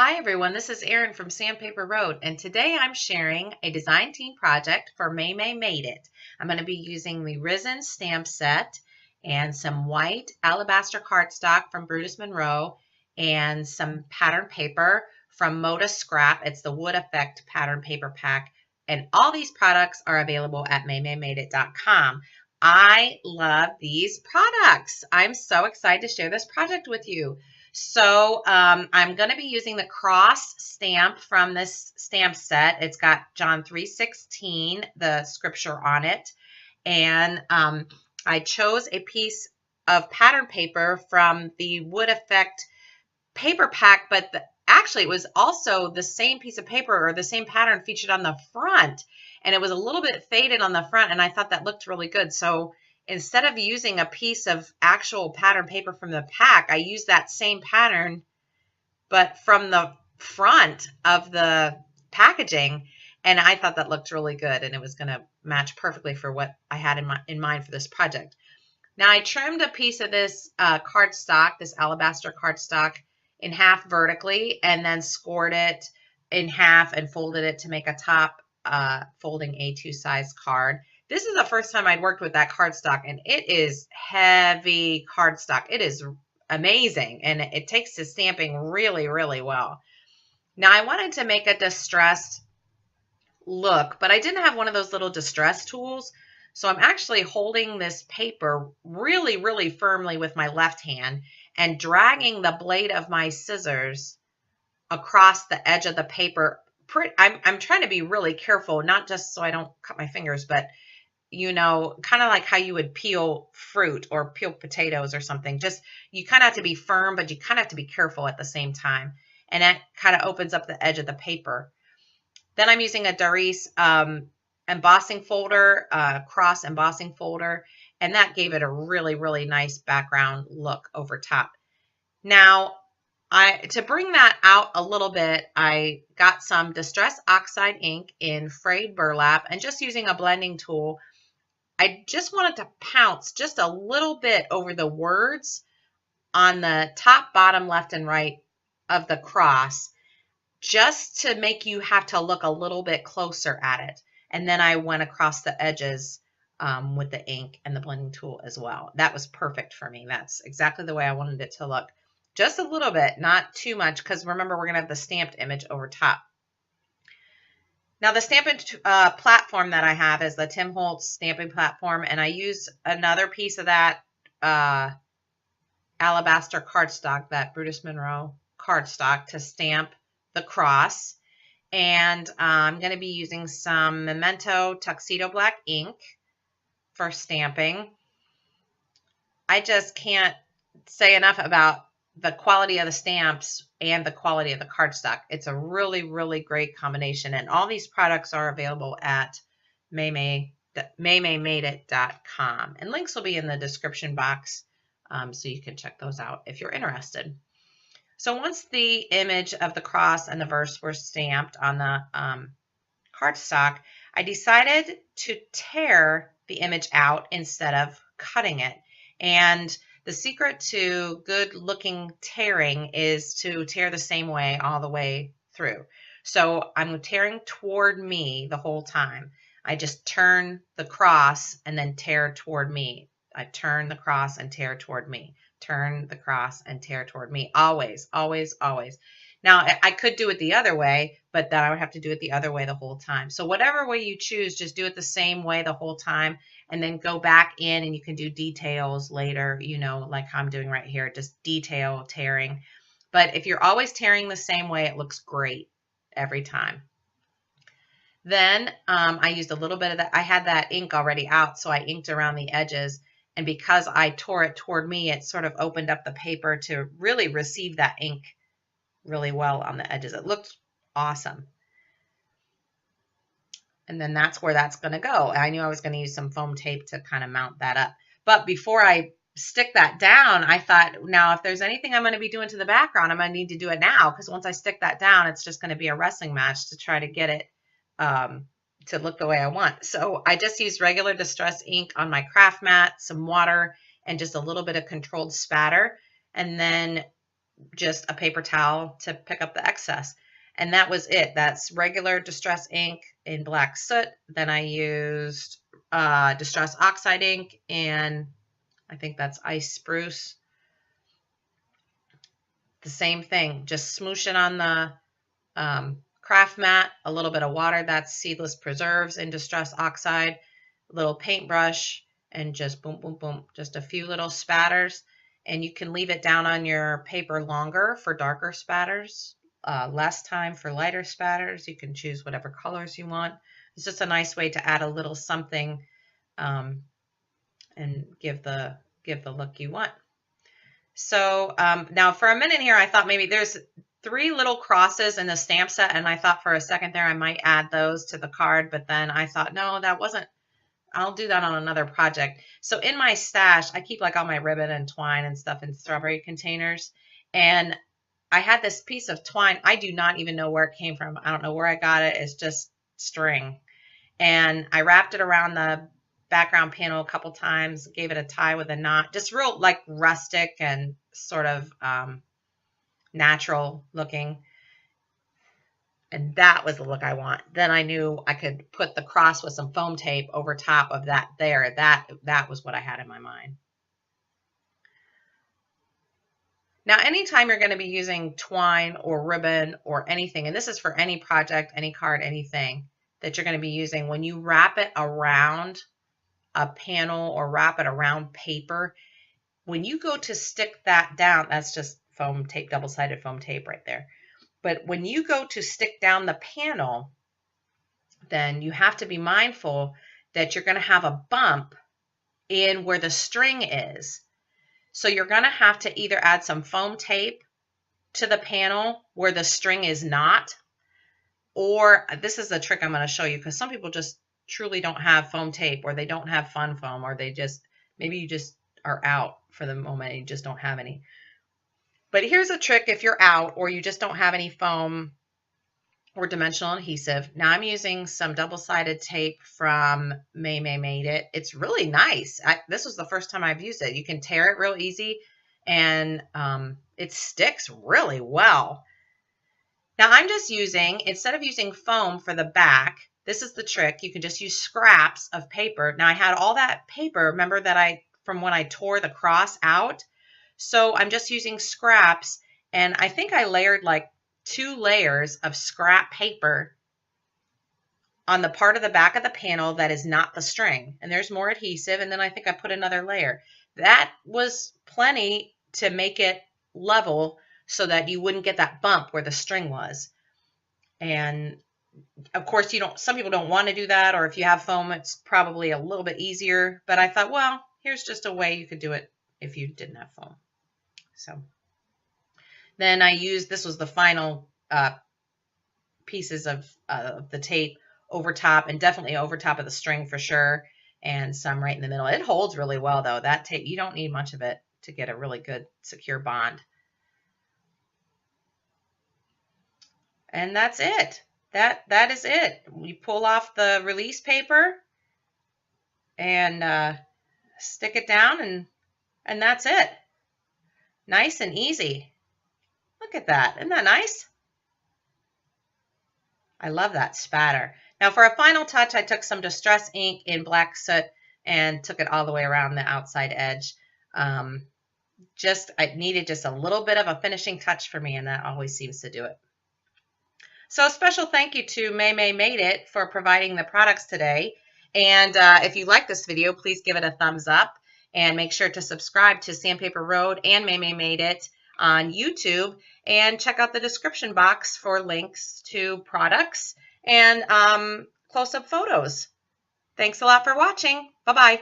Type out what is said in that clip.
Hi everyone, this is Erin from Sandpaper Road, and today I'm sharing a design team project for Maymay Made It. I'm going to be using the resin stamp set and some white alabaster cardstock from Brutus Monroe and some pattern paper from Moda Scrap. It's the Wood Effect pattern paper pack, and all these products are available at maymaymadeit.com. I love these products. I'm so excited to share this project with you. So I'm going to be using the cross stamp from this stamp set. It's got John 3:16, the scripture on it. And I chose a piece of pattern paper from the Wood Effect paper pack, but actually it was also the same piece of paper or the same pattern featured on the front. And it was a little bit faded on the front, and I thought that looked really good. So instead of using a piece of actual pattern paper from the pack, I used that same pattern, but from the front of the packaging. And I thought that looked really good, and it was going to match perfectly for what I had in mind for this project. Now I trimmed a piece of this cardstock, this alabaster cardstock, in half vertically, and then scored it in half and folded it to make a top folding A2 size card. This is the first time I'd worked with that cardstock, and it is heavy cardstock. It is amazing, and it takes to stamping really, really well. Now I wanted to make a distressed look, but I didn't have one of those little distress tools. So I'm actually holding this paper really, really firmly with my left hand and dragging the blade of my scissors across the edge of the paper. I'm trying to be really careful, not just so I don't cut my fingers, but kind of like how you would peel fruit or peel potatoes or something. Just, you kind of have to be firm, but you kind of have to be careful at the same time. And that kind of opens up the edge of the paper. Then I'm using a Doris embossing folder, cross embossing folder, and that gave it a really, really nice background look over top. Now, to bring that out a little bit, I got some Distress Oxide ink in frayed burlap, and just using a blending tool, I just wanted to pounce just a little bit over the words on the top, bottom, left, and right of the cross, just to make you have to look a little bit closer at it. And then I went across the edges with the ink and the blending tool as well. That was perfect for me. That's exactly the way I wanted it to look. Just a little bit, not too much, because remember, we're going to have the stamped image over top. Now, the stamping platform that I have is the Tim Holtz stamping platform, and I use another piece of that alabaster cardstock, that Brutus Monroe cardstock, to stamp the cross. And I'm going to be using some Memento Tuxedo Black ink for stamping. I just can't say enough about the quality of the stamps and the quality of the cardstock. It's a really, really great combination. And all these products are available at maymaymadeit.com. And links will be in the description box, so you can check those out if you're interested. So once the image of the cross and the verse were stamped on the cardstock, I decided to tear the image out instead of cutting it. And the secret to good looking tearing is to tear the same way all the way through. So I'm tearing toward me the whole time. I just turn the cross and then tear toward me. I turn the cross and tear toward me. Turn the cross and tear toward me. Always, always, always. Now, I could do it the other way, but then I would have to do it the other way the whole time. So whatever way you choose, just do it the same way the whole time, and then go back in and you can do details later, like how I'm doing right here, just detail tearing. But if you're always tearing the same way, it looks great every time. Then I used a little bit of that. I had that ink already out, so I inked around the edges. And because I tore it toward me, it sort of opened up the paper to really receive that ink really well on the edges. It looked awesome. And then that's where that's going to go. I knew I was going to use some foam tape to kind of mount that up. But before I stick that down, I thought, now if there's anything I'm going to be doing to the background, I'm going to need to do it now, because once I stick that down, it's just going to be a wrestling match to try to get it to look the way I want. So I just used regular distress ink on my craft mat, some water, and just a little bit of controlled spatter. And then just a paper towel to pick up the excess. And that was it. That's regular Distress ink in black soot. Then I used Distress Oxide ink, and I think that's ice spruce. The same thing, just smoosh it on the craft mat, a little bit of water, that's Seedless Preserves in Distress Oxide, a little paintbrush, and just boom, boom, boom, just a few little spatters. And you can leave it down on your paper longer for darker spatters, less time for lighter spatters. You can choose whatever colors you want. It's just a nice way to add a little something and give the look you want. So now for a minute here, I thought maybe there's 3 little crosses in the stamp set, and I thought for a second there I might add those to the card, but then I thought, no, that wasn't, I'll do that on another project. So in my stash, I keep like all my ribbon and twine and stuff in strawberry containers, and I had this piece of twine. I do not even know where it came from. I don't know where I got it. It's just string. And I wrapped it around the background panel a couple times, gave it a tie with a knot, just real like rustic and sort of natural looking. And that was the look I want. Then I knew I could put the cross with some foam tape over top of that there. That was what I had in my mind. Now, anytime you're going to be using twine or ribbon or anything, and this is for any project, any card, anything that you're going to be using, when you wrap it around a panel or wrap it around paper, when you go to stick that down, that's just foam tape, double-sided foam tape right there. But when you go to stick down the panel, then you have to be mindful that you're going to have a bump in where the string is. So you're going to have to either add some foam tape to the panel where the string is not, or this is a trick I'm going to show you, because some people just truly don't have foam tape, or they don't have fun foam, or they just, maybe you just are out for the moment and you just don't have any. But here's a trick if you're out or you just don't have any foam or dimensional adhesive. Now I'm using some double-sided tape from Maymay Made It. It's really nice. This was the first time I've used it. You can tear it real easy, and it sticks really well. Now I'm just using, instead of using foam for the back, this is the trick. You can just use scraps of paper. Now I had all that paper, remember that from when I tore the cross out. So I'm just using scraps, and I think I layered like 2 layers of scrap paper on the part of the back of the panel that is not the string. And there's more adhesive, and then I think I put another layer. That was plenty to make it level so that you wouldn't get that bump where the string was. And of course, some people don't want to do that, or if you have foam, it's probably a little bit easier. But I thought, well, here's just a way you could do it if you didn't have foam. So then I used, this was the final pieces of the tape over top, and definitely over top of the string for sure, and some right in the middle. It holds really well though. That tape, you don't need much of it to get a really good secure bond. And that's it. That is it. We pull off the release paper and stick it down, and that's it. Nice and easy. Look at that. Isn't that nice? I love that spatter. Now for a final touch, I took some Distress ink in black soot and took it all the way around the outside edge. I needed just a little bit of a finishing touch for me, and that always seems to do it. So a special thank you to Maymay Made It for providing the products today. And if you like this video, please give it a thumbs up, and make sure to subscribe to Sandpaper Road and Maymay Made It on YouTube, and check out the description box for links to products and close-up photos. Thanks a lot for watching. Bye-bye.